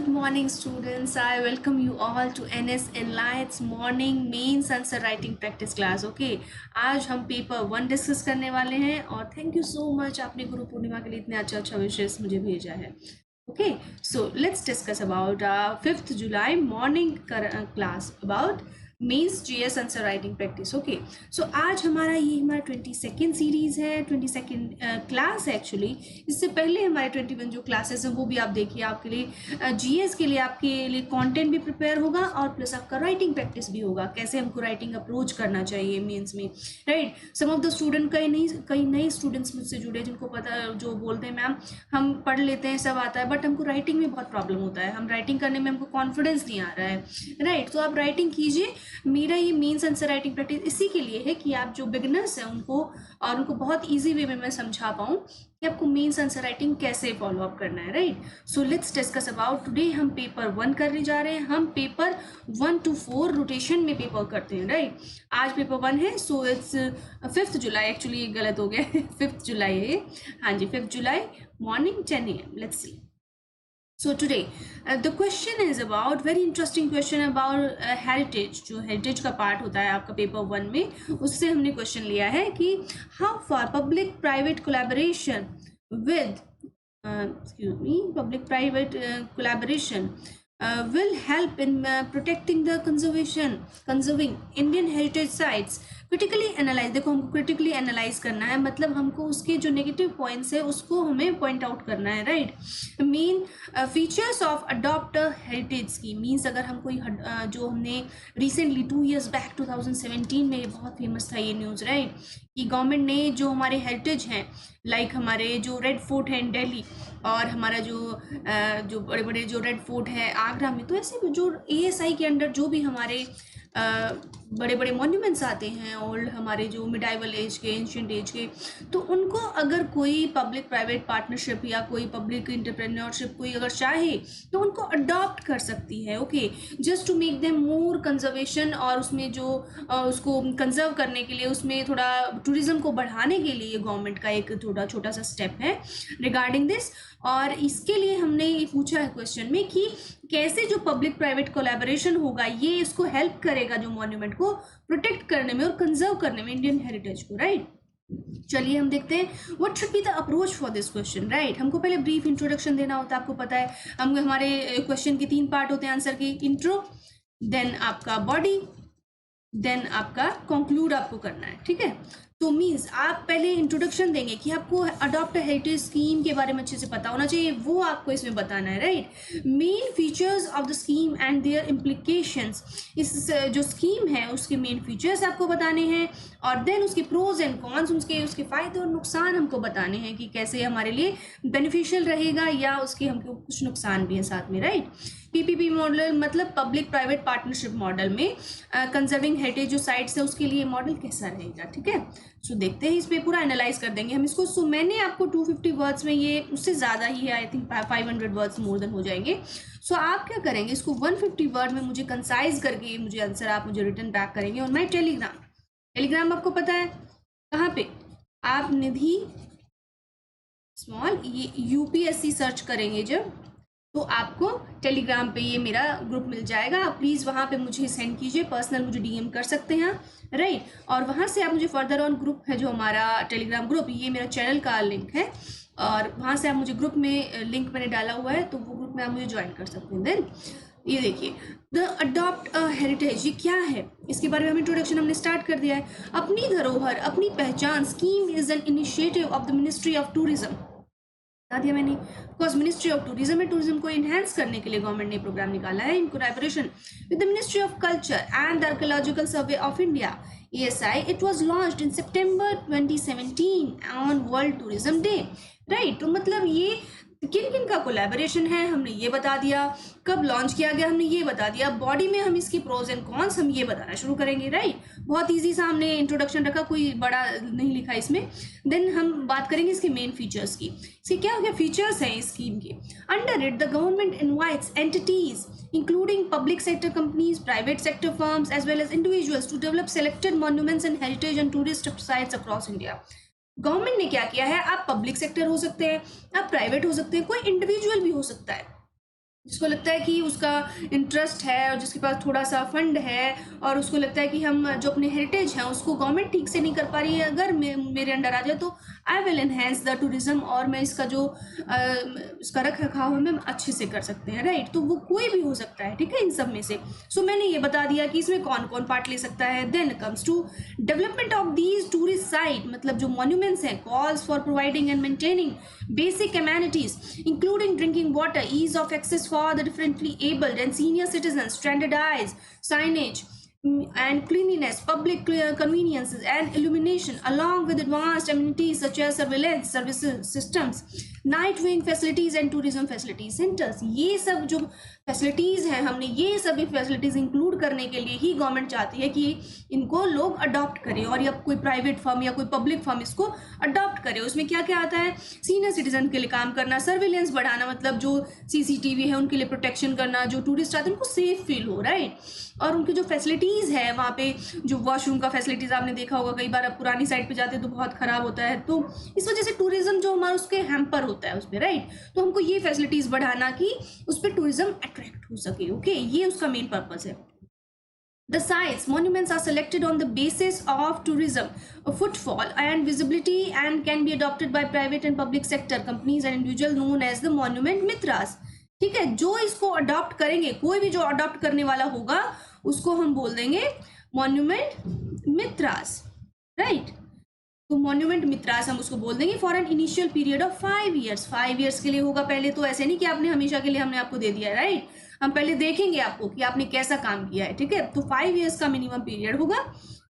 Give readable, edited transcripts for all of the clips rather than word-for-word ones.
Good morning, students. I welcome you all to NS Enlight's morning mains answer writing practice class. Okay, आज हम paper 1 discuss करने वाले हैं और thank you so much आपने गुरु पूर्णिमा के लिए इतने अच्छा विशेष मुझे भेजा है. Okay, so let's discuss about 5th July morning class about mains GS answer writing practice. Okay, so आज हमारा 22nd सीरीज है, 22nd क्लास है एक्चुअली. इससे पहले हमारे 21 जो क्लासेस हैं वो भी आप देखिए. आपके लिए जीएस के लिए आपके लिए कंटेंट भी प्रिपेयर होगा और प्लस आपका राइटिंग प्रैक्टिस भी होगा. कैसे हमको राइटिंग अप्रोच करना चाहिए मेंस में, right. Some of the student कई नए स्टूडेंट्स मुझसे जुड़े जिनको पता, जो बोलते हैं मैम हम पढ़ लेते हैं सब आता है बट हमको राइटिंग में बहुत प्रॉब्लम होता है, हम राइटिंग करने में हमको कॉन्फिडेंस नहीं आ रहा है, राइट. तो आप राइटिंग कीजिए. मेरा ये मेंस आंसर राइटिंग प्रैक्टिस इसी के लिए है कि आप जो बिगिनर्स हैं उनको बहुत इजी वे में मैं समझा पाऊँ कि आपको मेंस आंसर राइटिंग कैसे फॉलो अप करना है, right. So let's discuss about today. हम पेपर 1 करने जा रहे हैं. हम पेपर 1 to 4 रोटेशन में पेपर करते हैं, राइट. आज पेपर 1 है, so it's 5th July. Actually गलत हो गया है 5th जुलाई है. हाँ जी, 5th July morning 10 AM. Let's see. So today the question is about very interesting question about heritage. जो heritage का पार्ट होता है आपका पेपर 1 में, उससे हमने क्वेश्चन लिया है कि how far public private collaboration with public private collaboration will help in protecting the conserving Indian heritage sites. Critically analyse, देखो हमको क्रिटिकली एनालाइज करना है, मतलब हमको उसके जो नेगेटिव पॉइंट्स है उसको हमें पॉइंट आउट करना है, right. Main features of adopt heritage scheme means अगर हम कोई जो हमने रिसेंटली 2 years बैक 2017 में बहुत फेमस था ये न्यूज़, राइट, कि गवर्नमेंट ने जो हमारे हेरिटेज हैं लाइक हमारे जो रेड फोर्ट है इन दिल्ली और हमारा जो बड़े बड़े जो रेड फोर्ट है आगरा में, तो ऐसे जो ASI के अंडर जो भी हमारे बड़े बड़े मॉन्यूमेंट्स आते हैं ओल्ड हमारे जो मिडाइवल एज के, एंशिएंट एज के, तो उनको अगर कोई पब्लिक प्राइवेट पार्टनरशिप या कोई पब्लिक इंटरप्रेन्योरशिप कोई अगर चाहे तो उनको अडॉप्ट कर सकती है. Okay, just to make them more conservation और उसमें जो उसको कंजर्व करने के लिए उसमें थोड़ा टूरिज्म को बढ़ाने के लिए गवर्नमेंट का एक छोटा सा स्टेप है रिगार्डिंग दिस. और इसके लिए हमने ये पूछा है क्वेश्चन में कि कैसे जो पब्लिक प्राइवेट कोलैबोरेशन होगा ये इसको हेल्प करेगा जो मॉन्यूमेंट को प्रोटेक्ट करने में और कंजर्व करने में इंडियन हेरिटेज को, राइट. चलिए हम देखते हैं what should be the approach for this question, right. हमको पहले ब्रीफ इंट्रोडक्शन देना होता है, आपको पता है हमारे क्वेश्चन के 3 पार्ट होते हैं आंसर के. इंट्रो, देन आपका बॉडी, देन आपका कंक्लूड आपको करना है, ठीक है. तो मीन्स आप पहले इंट्रोडक्शन देंगे कि आपको अडॉप्ट हेरिटेज स्कीम के बारे में अच्छे से पता होना चाहिए, वो आपको इसमें बताना है, right. Main features of the scheme and their implications, इस जो स्कीम है उसके मेन फीचर्स आपको बताने हैं और देन उसके प्रोज एंड कॉन्स, उसके फ़ायदे और नुकसान हमको बताने हैं कि कैसे हमारे लिए बेनिफिशियल रहेगा या उसके हमको कुछ नुकसान भी है साथ में, राइट. PPP मॉडल मतलब पब्लिक प्राइवेट पार्टनरशिप मॉडल में कंजर्विंग हेरिटेज जो साइट्स है उसके लिए मॉडल कैसा रहेगा, ठीक है. सो देखते हैं, इस पे पूरा एनालाइज कर देंगे हम इसको. सो मैंने आपको 250 वर्ड्स में, ये उससे ज़्यादा ही है, I think 500 words more than हो जाएंगे. सो आप क्या करेंगे, इसको 150 वर्ड में मुझे कंसाइज करके मुझे आंसर आप मुझे रिटर्न बैक करेंगे. और माई टेलीग्राम आपको पता है कहाँ पे, आप निधि स्मॉल ये UPSC सर्च करेंगे जब, तो आपको टेलीग्राम पे ये मेरा ग्रुप मिल जाएगा. आप प्लीज़ वहाँ पे मुझे सेंड कीजिए, पर्सनल मुझे DM कर सकते हैं, राइट. और वहाँ से आप मुझे फर्दर ऑन ग्रुप है जो हमारा टेलीग्राम ग्रुप, ये मेरा चैनल का लिंक है और वहाँ से आप मुझे ग्रुप में लिंक मैंने डाला हुआ है तो वो ग्रुप में आप मुझे ज्वाइन कर सकते हैं. देन ये देखिए द अडॉप्ट हेरिटेज, ये क्या है इसके बारे में हम इंट्रोडक्शन हमने स्टार्ट कर दिया है. अपनी धरोहर अपनी पहचान scheme is an initiative of the ministry of tourism. बता दिया मैंने, बिकॉज मिनिस्ट्री ऑफ टूरिज्म है, टूरिज्म को इन्हेंस करने के लिए गवर्नमेंट ने प्रोग्राम निकाला है in collaboration with the ministry of culture and the archaeological survey of India ASI. It was launched in September 2017 on world tourism day, right. तो मतलब ये किन किन का कोलैबोरेशन है हमने ये बता दिया, कब लॉन्च किया गया हमने ये बता दिया, बॉडी में हम इसकी प्रोज एंड कॉन्स हम ये बताना शुरू करेंगे, राइट. बहुत इजी सा हमने इंट्रोडक्शन रखा, कोई बड़ा नहीं लिखा इसमें. देन हम बात करेंगे इसके मेन फीचर्स की. इसके क्या क्या फीचर्स हैं इस स्कीम के. Under it the government invites entities including public sector companies, private sector firms as well as individuals to develop selected monuments and heritage and tourist sites across India. Government ने क्या किया है, आप public sector हो सकते हैं, आप private हो सकते हैं, कोई इंडिविजुअल भी हो सकता है, जिसको लगता है कि उसका इंटरेस्ट है और जिसके पास थोड़ा सा फंड है और उसको लगता है कि हम जो अपने हेरिटेज हैं उसको गवर्नमेंट ठीक से नहीं कर पा रही है, अगर मेरे अंडर आ जाए तो I will enhance the tourism, और मैं इसका जो इसका रख रखाव है मैं अच्छे से कर सकते हैं, राइट। तो वो कोई भी हो सकता है, ठीक है, इन सब में से। सो मैंने ये बता दिया कि इसमें कौन कौन पार्ट ले सकता है। Then comes to development of these tourist site, मतलब जो मॉन्यूमेंट्स हैं, calls for providing and maintaining basic amenities including drinking water, ease of access for the differently abled and senior citizens, standardized signage, and cleanliness, public conveniences and illumination, along with advanced amenities such as surveillance services systems, night viewing facilities and tourism facility centers। ये सब जो facilities हैं, हमने ये सभी facilities include करने के लिए ही गवर्नमेंट चाहती है कि इनको लोग अडॉप्ट करें, और या कोई प्राइवेट फर्म या कोई पब्लिक फर्म इसको अडॉप्ट करे। उसमें क्या क्या आता है? सीनियर सिटीजन के लिए काम करना, सर्विलेंस बढ़ाना, मतलब जो सीसीटीवी है उनके लिए प्रोटेक्शन करना, जो टूरिस्ट आते हैं उनको सेफ फील हो, राइट। और उनकी जो फैसिलिटीज़ है वहाँ पे, जो वॉशरूम का फैसिलिटीज़ आपने देखा होगा कई बार, अब पुरानी साइड पे जाते हैं तो बहुत ख़राब होता है, तो इस वजह से टूरिज्म जो हमारा उसके हैम्पर होता है उस पर, राइट। तो हमको ये फैसिलिटीज़ बढ़ाना कि उस पर टूरिज्म अट्रैक्ट हो सके, ओके, ये उसका मेन पर्पज़ है। The sites, monuments are selected on the basis of tourism, footfall and visibility, and can be adopted by private and public sector companies and individuals known as the monument mitras। ठीक है, जो इसको adopt करेंगे, कोई भी जो adopt करने वाला होगा उसको हम बोल देंगे मॉन्यूमेंट मित्रास, राइट। तो मॉन्यूमेंट मित्रास हम उसको बोल देंगे for an initial period of 5 years। 5 years के लिए होगा पहले, तो ऐसे नहीं कि आपने हमेशा के लिए हमने आपको दे दिया है, राइट। हम पहले देखेंगे आपको कि आपने कैसा काम किया है, ठीक है। तो 5 years का मिनिमम पीरियड होगा,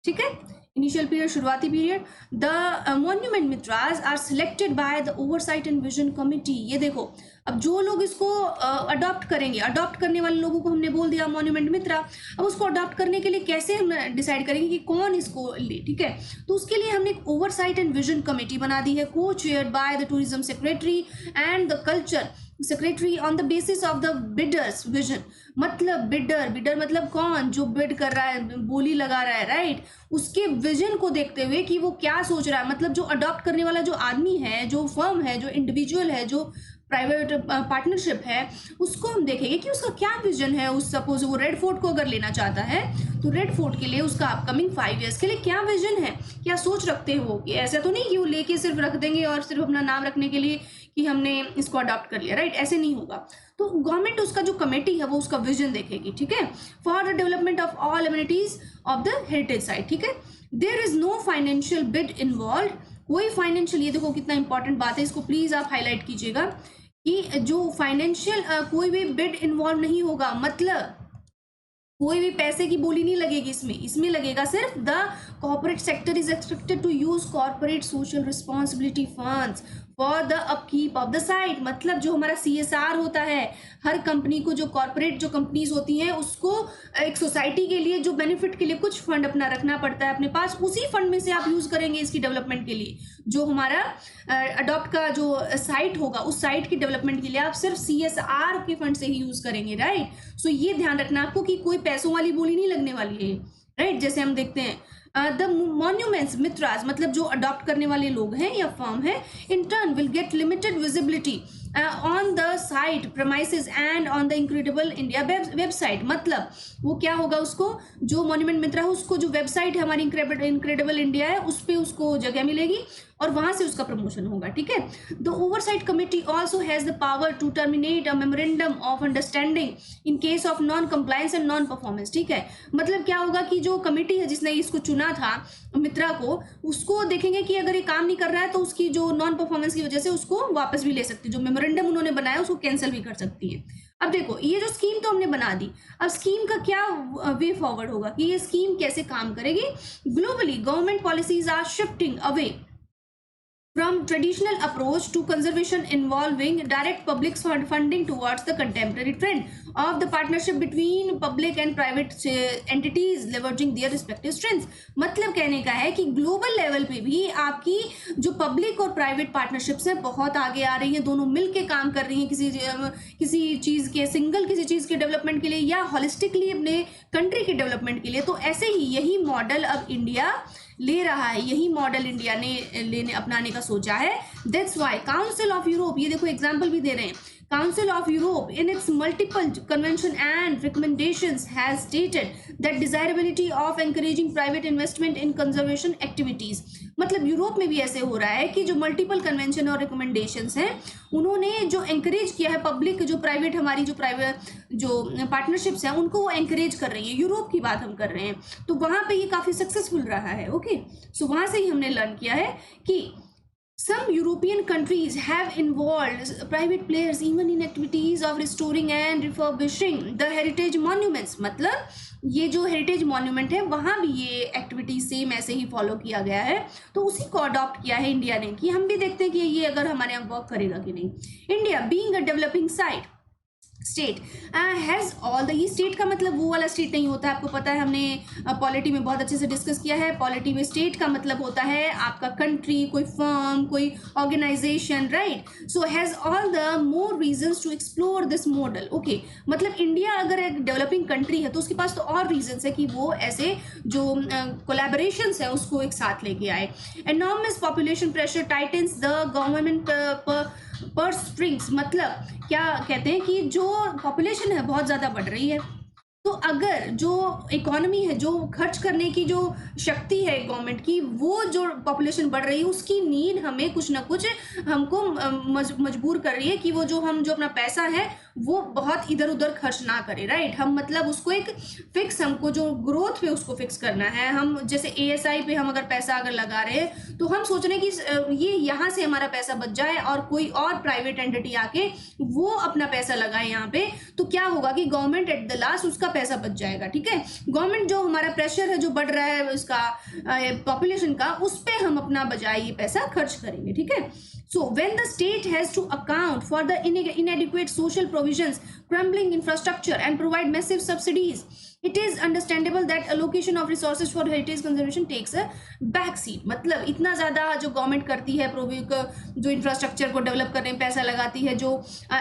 ठीक है, इनिशियल पीरियड, शुरुआती period. The monument mitras are selected by the oversight and vision committee. ये देखो, अब जो लोग इसको अडॉप्ट करेंगे, अडॉप्ट करने वाले लोगों को हमने बोल दिया मॉन्यूमेंट मित्रा। अब उसको अडॉप्ट करने के लिए कैसे हम डिसाइड करेंगे कि कौन इसको ले, ठीक है। तो उसके लिए हमने एक ओवरसाइट एंड विजन कमेटी बना दी है, को chaired by the tourism secretary and the culture secretary on the basis of the bidders vision. मतलब बिडर मतलब कौन, जो बिड कर रहा है, बोली लगा रहा है, राइट। उसके विजन को देखते हुए कि वो क्या सोच रहा है, मतलब जो अडॉप्ट करने वाला जो आदमी है, जो फर्म है, जो इंडिविजुअल है, जो प्राइवेट पार्टनरशिप है, उसको हम देखेंगे कि उसका क्या विजन है। उस सपोज वो रेड फोर्ट को अगर लेना चाहता है तो रेड फोर्ट के लिए उसका अपकमिंग 5 years के लिए क्या विजन है, क्या सोच रखते हो। कि ऐसा तो नहीं कि वो लेके सिर्फ रख देंगे और सिर्फ अपना नाम रखने के लिए कि हमने इसको अडॉप्ट कर लिया, राइट, ऐसे नहीं होगा। तो गवर्नमेंट उसका जो कमेटी है वो उसका विजन देखेगी, ठीक है, for the development of all amenities of the heritage site, ठीक है। There is no financial bid involve. कोई फाइनेंशियल, ये देखो कितना इंपॉर्टेंट बात है, इसको प्लीज आप हाईलाइट कीजिएगा कि जो फाइनेंशियल कोई भी बिड इन्वॉल्व नहीं होगा, मतलब कोई भी पैसे की बोली नहीं लगेगी इसमें लगेगा सिर्फ the corporate sector is expected to use corporate social responsibility funds for the upkeep of the site. मतलब जो हमारा CSR होता है, हर कंपनी को, जो कॉर्पोरेट जो कंपनीज होती हैं उसको एक सोसाइटी के लिए जो बेनिफिट के लिए कुछ फंड अपना रखना पड़ता है अपने पास, उसी फंड में से आप यूज करेंगे इसकी डेवलपमेंट के लिए। जो हमारा अडॉप्ट का जो साइट होगा उस साइट की डेवलपमेंट के लिए आप सिर्फ CSR के फंड से ही यूज करेंगे, राइट। सो ये ध्यान रखना आपको कि कोई पैसों वाली बोली नहीं लगने वाली है, राइट। जैसे हम देखते हैं द मॉन्यूमेंट्स मित्रास, मतलब जो अडॉप्ट करने वाले लोग हैं या फर्म है, in turn will get limited visibility on the site premises and on the incredible India website. मतलब वो क्या होगा, उसको जो मॉन्यूमेंट मित्रा है उसको जो वेबसाइट है हमारी इनक्रेडिबल इंडिया है उस पर उसको जगह मिलेगी और वहां से उसका प्रमोशन होगा, ठीक है। The oversight committee also has the power to terminate a memorandum of understanding in case of non compliance and non performance, ठीक है। मतलब क्या होगा कि जो कमेटी है जिसने इसको चुना था मित्रा को, उसको देखेंगे कि अगर ये काम नहीं कर रहा है तो उसकी जो नॉन परफॉर्मेंस की वजह से उसको वापस भी ले सकती है, जो मेमोरेंडम उन्होंने बनाया उसको कैंसिल भी कर सकती है। अब देखो, ये जो स्कीम तो हमने बना दी, अब स्कीम का क्या वे फॉरवर्ड होगा कि ये स्कीम कैसे काम करेगी। Globally government policies are shifting away from traditional approach to conservation involving direct public funding towards the contemporary trend of the partnership between public and private entities leveraging their respective strengths। मतलब कहने का है कि global level पे भी आपकी जो public और प्राइवेट पार्टनरशिप्स हैं बहुत आगे आ रही हैं, दोनों मिलके काम कर रही हैं किसी चीज़ के, सिंगल किसी चीज़ के डेवलपमेंट के लिए या हॉलिस्टिकली अपने कंट्री के डेवलपमेंट के लिए। तो ऐसे ही यही मॉडल अब इंडिया ले रहा है, यही मॉडल इंडिया ने अपनाने का सोचा है। That's why council of Europe, ये देखो एग्जाम्पल भी दे रहे हैं, Council of Europe in its multiple convention and recommendations has stated that desirability of encouraging private investment in conservation activities. मतलब यूरोप में भी ऐसे हो रहा है कि जो मल्टीपल कन्वेंशन और रिकमेंडेशंस हैं उन्होंने जो एंकरेज किया है पब्लिक जो प्राइवेट हमारी जो प्राइवेट जो पार्टनरशिप्स हैं उनको वो एंकरेज कर रही है। यूरोप की बात हम कर रहे हैं तो वहाँ पे ये काफ़ी सक्सेसफुल रहा है। ओके, सो वहाँ से ही हमने लर्न किया है कि some European countries have involved private players even in activities of restoring and refurbishing the heritage monuments. मतलब ये जो हेरिटेज मॉन्यूमेंट है वहाँ भी ये एक्टिविटी सेम ऐसे ही फॉलो किया गया है, तो उसी को अडॉप्ट किया है इंडिया ने कि हम भी देखते हैं कि ये अगर हमारे यहाँ वर्क करेगा कि नहीं। India being a developing site state has all the, ये स्टेट का मतलब वो वाला स्टेट नहीं होता है, आपको पता है, हमने पॉलिटी में बहुत अच्छे से डिस्कस किया है। पॉलिटी में स्टेट का मतलब होता है आपका कंट्री, कोई फर्म, कोई organisation, right. So has all the more reasons to explore this model. Okay, मतलब इंडिया अगर एक डेवलपिंग कंट्री है तो उसके पास तो और रीजंस है कि वो ऐसे जो कोलैबोरेशंस है उसको एक साथ लेके आए। Enormous population pressure titans the government पर स्ट्रिंग्स, मतलब क्या कहते हैं कि जो पॉपुलेशन है बहुत ज़्यादा बढ़ रही है, तो अगर जो इकोनॉमी है, जो खर्च करने की जो शक्ति है गवर्नमेंट की, वो जो पॉपुलेशन बढ़ रही है उसकी नीड हमें कुछ ना कुछ हमको मजबूर कर रही है कि वो जो हम जो अपना पैसा है वो बहुत इधर उधर खर्च ना करें, राइट। हम मतलब उसको एक फिक्स, हमको जो ग्रोथ पे उसको फिक्स करना है। हम जैसे ASI पे हम अगर पैसा अगर लगा रहे हैं तो हम सोच रहे हैं कि ये यहाँ से हमारा पैसा बच जाए और कोई और प्राइवेट एंटिटी आके वो अपना पैसा लगाए यहाँ पे, तो क्या होगा कि गवर्नमेंट एट द लास्ट उसका पैसा बच जाएगा, ठीक है। गवर्नमेंट जो हमारा प्रेशर है जो बढ़ रहा है उसका पॉपुलेशन का, उस पर हम अपना बजाय ये पैसा खर्च करेंगे, ठीक है। So when the state has to account for the inadequate social provisions, crumbling infrastructure and provide massive subsidies, it is understandable that allocation of resources for heritage conservation takes a back seat। मतलब इतना ज़्यादा जो government करती है जो infrastructure को develop करने में पैसा लगाती है, जो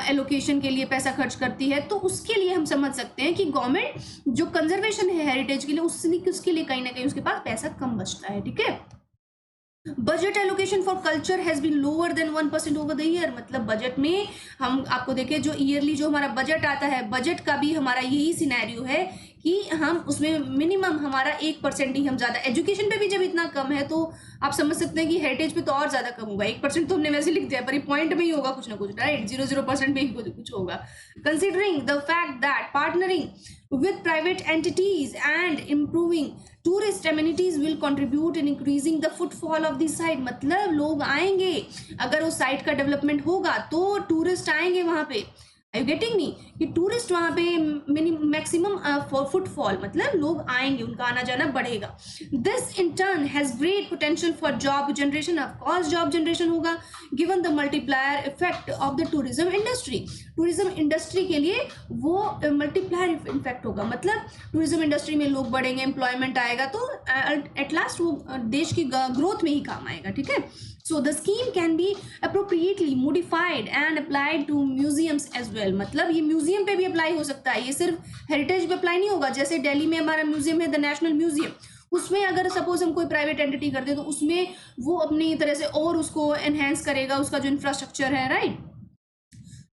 एलोकेशन के लिए पैसा खर्च करती है, तो उसके लिए हम समझ सकते हैं कि गवर्नमेंट जो कंजर्वेशन है हेरिटेज के लिए उसके लिए कहीं ना कहीं उसके पास पैसा कम बचता है, ठीक है। Budget allocation for culture has been lower than 1% over the year. मतलब बजट में हम आपको देखें जो ईयरली जो हमारा बजट आता है, बजट का भी हमारा यही सिनेरियो है कि हम उसमें मिनिमम हमारा 1% ही हम ज़्यादा, एजुकेशन पे भी जब इतना कम है तो आप समझ सकते हैं कि हेरिटेज पे तो और ज़्यादा कम होगा। 1% तो हमने वैसे लिख दिया पर ये पॉइंट में ही होगा कुछ ना कुछ, राइट। 0% में ही कुछ होगा। Considering the fact that partnering with private entities and improving tourist amenities will contribute in increasing the footfall of the site। मतलब लोग आएंगे, अगर उस साइट का डेवलपमेंट होगा तो टूरिस्ट आएंगे वहाँ पे। Are you getting me? कि टूरिस्ट वहाँ पे मैक्सिमम फुटफॉल, मतलब लोग आएंगे, उनका आना जाना बढ़ेगा। This in turn has great potential for job generation. Of course job generation होगा given the multiplier effect of the tourism industry. Tourism industry के लिए वो मल्टीप्लायर इफेक्ट होगा, मतलब टूरिज्म इंडस्ट्री में लोग बढ़ेंगे, एम्प्लॉयमेंट आएगा, तो एट लास्ट वो देश की ग्रोथ में ही काम आएगा, ठीक है। So the scheme can be appropriately modified and applied to museums as well। मतलब ये म्यूजियम पे भी अप्लाई हो सकता है, ये सिर्फ हेरिटेज पे अप्लाई नहीं होगा। जैसे दिल्ली में हमारा म्यूजियम है द नेशनल म्यूजियम, उसमें अगर सपोज हम कोई प्राइवेट एंटिटी कर दे तो उसमें वो अपनी तरह से और उसको एनहेंस करेगा, उसका जो इंफ्रास्ट्रक्चर है, right,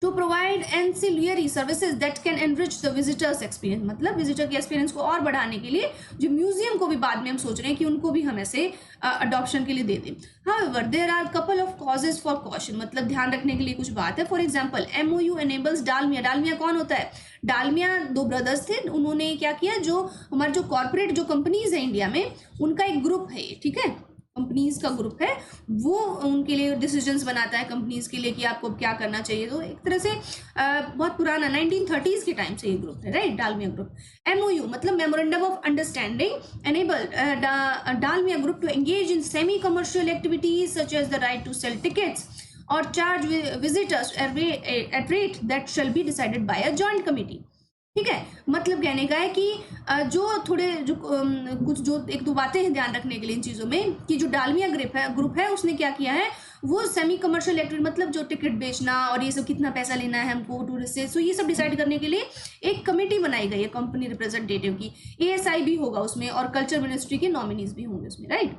to provide ancillary services that can enrich the visitors experience. मतलब विजिटर के एक्सपीरियंस को और बढ़ाने के लिए जो म्यूजियम को भी बाद में हम सोच रहे हैं कि उनको भी हम ऐसे अडॉप्शन के लिए दे दें। However there are couple of causes for caution, मतलब ध्यान रखने के लिए कुछ बात है। For example MOU enables Dalmia. Dalmia कौन होता है? डालमिया दो ब्रदर्स थे, उन्होंने क्या किया, जो हमारे जो कॉर्पोरेट जो कंपनीज है इंडिया में उनका एक ग्रुप है, ठीक है, कंपनीज का ग्रुप है, वो उनके लिए डिसीजंस बनाता है कंपनीज के लिए कि आपको क्या करना चाहिए। तो एक तरह से बहुत पुराना 1930s के टाइम से ये ग्रुप है, राइट, डालमिया ग्रुप। MOU मतलब memorandum of understanding enabled Dalmia group to engage in semi commercial activities such as the right to sell tickets और charge visitors at rate that shall be decided by a joint committee, ठीक है। मतलब कहने का है कि जो थोड़े जो कुछ जो एक दो बातें हैं ध्यान रखने के लिए इन चीज़ों में, कि जो डालमिया ग्रुप है उसने क्या किया है, वो सेमी कमर्शियल एक्टिविटी, मतलब जो टिकट बेचना और ये सब कितना पैसा लेना है हमको टूरिस्ट से, सो ये सब डिसाइड करने के लिए एक कमेटी बनाई गई है कंपनी रिप्रेजेंटेटिव की। ASI भी होगा उसमें और कल्चर मिनिस्ट्री के नॉमिनीज भी होंगे उसमें, right.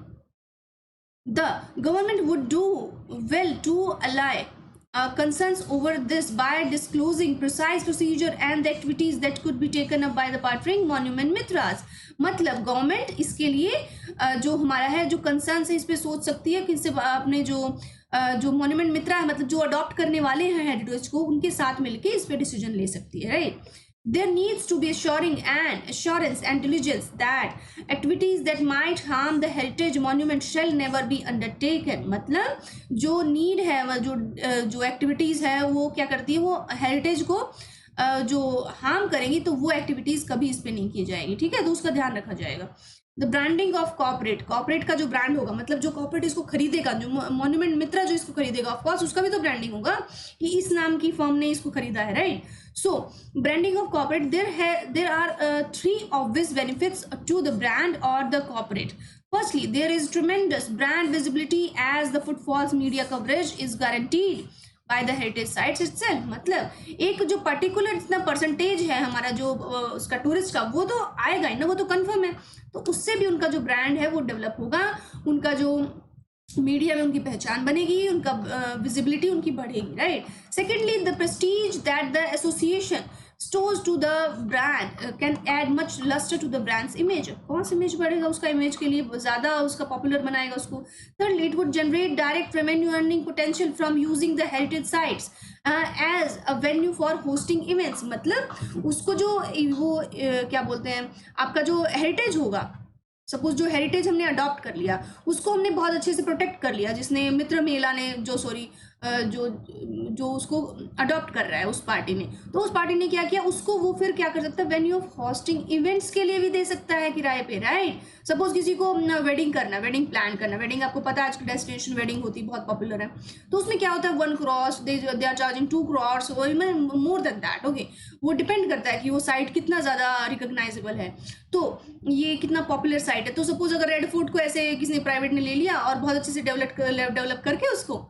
The government would do well to allay concerns over this by disclosing precise procedure and the activities that could be taken up by the partnering monument mitras. मतलब government इसके लिए जो हमारा है जो कंसर्न है इस पे सोच सकती है कि इससे अपने जो मॉन्यूमेंट मित्रा है मतलब जो अडॉप्ट करने वाले हैं हेरिटेज को उनके साथ मिलके इस पे डिसीजन ले सकती है, right. There needs to be assurance and diligence that activities that might harm the heritage monument shall never be undertaken. मतलब जो नीड है जो एक्टिविटीज़ है वो क्या करती है, वो हेरिटेज को जो हार्म करेंगी तो वो एक्टिविटीज़ कभी इस पे नहीं की जाएगी, ठीक है, तो उसका ध्यान रखा जाएगा. द ब्रांडिंग ऑफ कॉर्पोरेट का जो ब्रांड होगा मतलब जो कॉर्पोरेट इसको खरीदेगा, जो मॉन्यूमेंट मित्रा जो इसको खरीदेगा ऑफकोर्स उसका भी तो ब्रांडिंग होगा कि इस नाम की फर्म ने इसको खरीदा है, right. So branding of corporate, there are 3 obvious benefits to the brand or the corporate. Firstly, there is tremendous brand visibility as the footfalls media coverage is guaranteed by the heritage sites itself. मतलब एक जो particular इतना percentage है हमारा जो उसका tourist का वो तो आएगा ही ना, वो तो कंफर्म है, तो उससे भी उनका जो ब्रांड है वो डेवलप होगा, उनका जो मीडिया में उनकी पहचान बनेगी, उनका विजिबिलिटी उनकी बढ़ेगी, right. Secondly, the Prestige that the association stores to the brand can add much luster to the brand's image. कौन सा इमेज बढ़ेगा उसका, इमेज के लिए ज़्यादा उसका पॉपुलर बनाएगा उसको. Thirdly, it would generate direct revenue earning potential from using the heritage sites as a venue for hosting events. मतलब उसको जो वो क्या बोलते हैं आपका जो हेरिटेज होगा, सपोज जो हेरिटेज हमने अडॉप्ट कर लिया उसको हमने बहुत अच्छे से प्रोटेक्ट कर लिया, जिसने मित्र मेला ने जो उसको अडॉप्ट कर रहा है उस पार्टी ने, तो उस पार्टी ने क्या किया उसको वो फिर क्या कर सकता है, वेन्यू ऑफ होस्टिंग इवेंट्स के लिए भी दे सकता है किराए पे, राइट. सपोज किसी को वेडिंग करना, वेडिंग प्लान करना, वेडिंग आपको पता है आज की डेस्टिनेशन वेडिंग होती है बहुत पॉपुलर है, तो उसमें क्या होता है 1 crore they are charging 2 crore more than that. Okay, वो डिपेंड करता है कि वो साइट कितना ज़्यादा रिकॉग्नाइजेबल है, तो ये कितना पॉपुलर साइट है. तो सपोज अगर रेड फोर्ट को ऐसे किसी ने प्राइवेट ने ले लिया और बहुत अच्छे से डेवलप करके उसको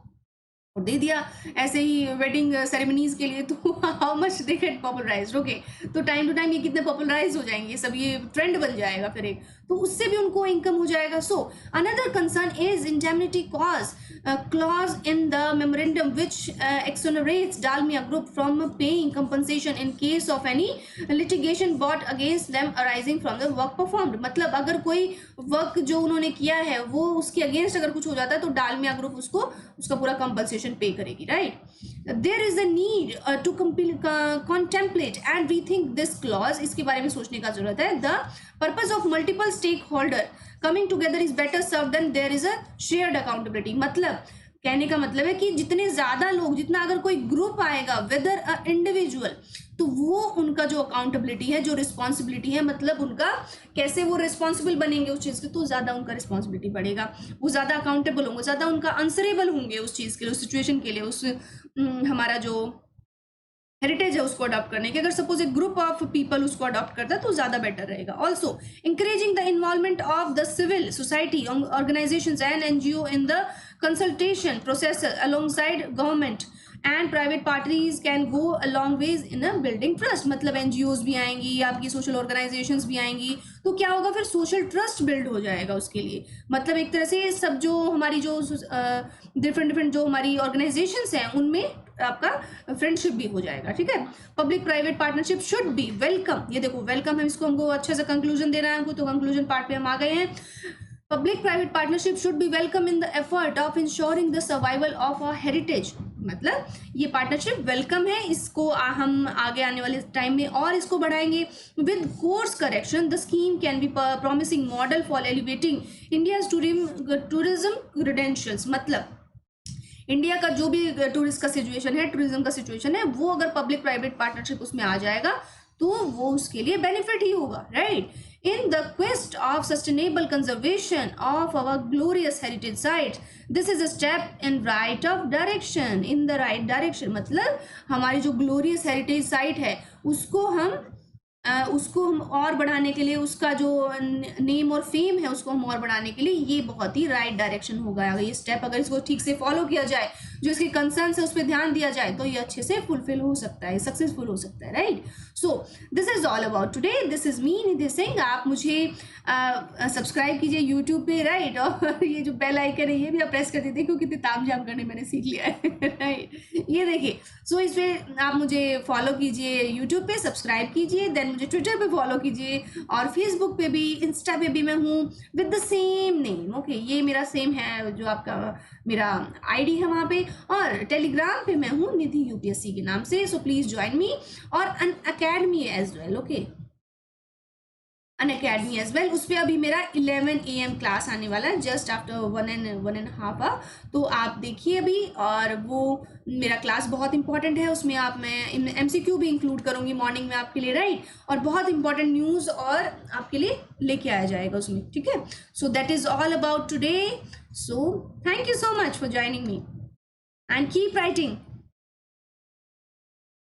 और दे दिया ऐसे ही वेडिंग सेरेमनीज के लिए, तो how much they get popularised. Okay, तो टाइम टू टाइम ये कितने पॉपुलराइज हो जाएंगे सब, ये ट्रेंड बन जाएगा फिर एक, तो उससे भी उनको इनकम हो जाएगा. So another concern is indemnity clause in the memorandum which exonerates Dalmia group from paying compensation in case of any litigation brought against them arising from the work performed. मतलब अगर कोई वर्क जो उन्होंने किया है वो उसके अगेंस्ट अगर कुछ हो जाता है तो डालमिया ग्रुप उसका पूरा कंपनसेशन पे करेगी, right. There is a need to contemplate and rethink this clause. इसके बारे में सोचने का जरूरत है. The purpose of multiple stakeholder coming together is better serve than there is a shared accountability. मतलब कहने का मतलब है कि जितने ज्यादा लोग, जितना अगर कोई ग्रुप आएगा वेदर अ इंडिविजुअल, तो वो उनका जो अकाउंटेबिलिटी है, जो रिस्पॉन्सिबिलिटी है, मतलब उनका कैसे वो रिस्पॉन्सिबल बनेंगे उस चीज़ के, तो ज़्यादा उनका रिस्पॉन्सिबिलिटी बढ़ेगा, वो ज़्यादा अकाउंटेबल होंगे, ज़्यादा उनका आंसरेबल होंगे उस चीज़ के लिए, उस सिचुएशन के लिए, उस हमारा जो हेरिटेज है उसको अडॉप्ट करने के. अगर सपोज एक ग्रुप ऑफ पीपल उसको अडॉप्ट करता है तो ज़्यादा बेटर रहेगा. Also encouraging the involvement of the civil society organisations and NGO in the consultation process alongside government and private parties can go a long ways in a building trust. मतलब NGOs भी आएंगी, आपकी social organisations भी आएंगी, तो क्या होगा फिर सोशल ट्रस्ट बिल्ड हो जाएगा उसके लिए. मतलब एक तरह से सब जो हमारी जो डिफरेंट जो हमारी ऑर्गेनाइजेशंस हैं उनमें आपका फ्रेंडशिप भी हो जाएगा, ठीक है. Public private partnership should be welcome. ये देखो वेलकम है, इसको हमको अच्छे से कंक्लूजन देना है हमको, तो कंक्लूजन पार्ट पे हम आ गए हैं. Public-private partnership should be welcome in the effort of ensuring the survival of our heritage. मतलब ये पार्टनरशिप वेलकम है, इसको हम आगे आने वाले टाइम में और इसको बढ़ाएंगे. With course correction the scheme can be promising model for elevating India's tourism credentials. मतलब इंडिया का जो भी टूरिस्ट का सिचुएशन है, टूरिज्म का सिचुएशन है, वो अगर पब्लिक प्राइवेट पार्टनरशिप उसमें आ जाएगा तो वो उसके लिए बेनिफिट ही होगा, right. In the quest of sustainable conservation of our glorious heritage sites, this is a step in right of direction, in the right direction. मतलब हमारी जो glorious heritage site है उसको हम और बढ़ाने के लिए, उसका जो नेम और फेम है उसको हम और बढ़ाने के लिए ये बहुत ही राइट डायरेक्शन होगा. अगर ये स्टेप अगर इसको ठीक से फॉलो किया जाए जो इसके कंसर्न्स है उस पर ध्यान दिया जाए तो ये अच्छे से फुलफिल हो सकता है, सक्सेसफुल हो सकता है, right. So this is all about today, this is me Nidhi Singh. आप मुझे सब्सक्राइब कीजिए यूट्यूब पे, राइट, और ये जो बेल आइकन है ये भी आप प्रेस कर दीजिए, क्योंकि कितने ताम झाम करने मैंने सीख लिया है राइट। ये देखिए, सो इस पर आप मुझे फॉलो कीजिए यूट्यूब पे, सब्सक्राइब कीजिए, देन मुझे ट्विटर पे फॉलो कीजिए, और फेसबुक पे भी, इंस्टा पे भी मैं हूँ with the same name, okay, ये मेरा सेम है जो आपका मेरा आईडी है वहाँ पे, और टेलीग्राम पे मैं हूँ निधि यूपीएससी के नाम से। सो प्लीज ज्वाइन मी, और अन अकेडमी एज वेल, ओके, अन अकेडमी एज वेल, उस पर अभी मेरा 11 AM क्लास आने वाला है, जस्ट आफ्टर 1.5 आवर। तो आप देखिए अभी, और वो मेरा क्लास बहुत इंपॉर्टेंट है, उसमें मैं MCQ भी इंक्लूड करूंगी मॉर्निंग में आपके लिए, राइट, और बहुत इंपॉर्टेंट न्यूज़ और आपके लिए लेके आया जाएगा उसमें, ठीक है। So that is all about today. So thank you so much for joining me and keep writing.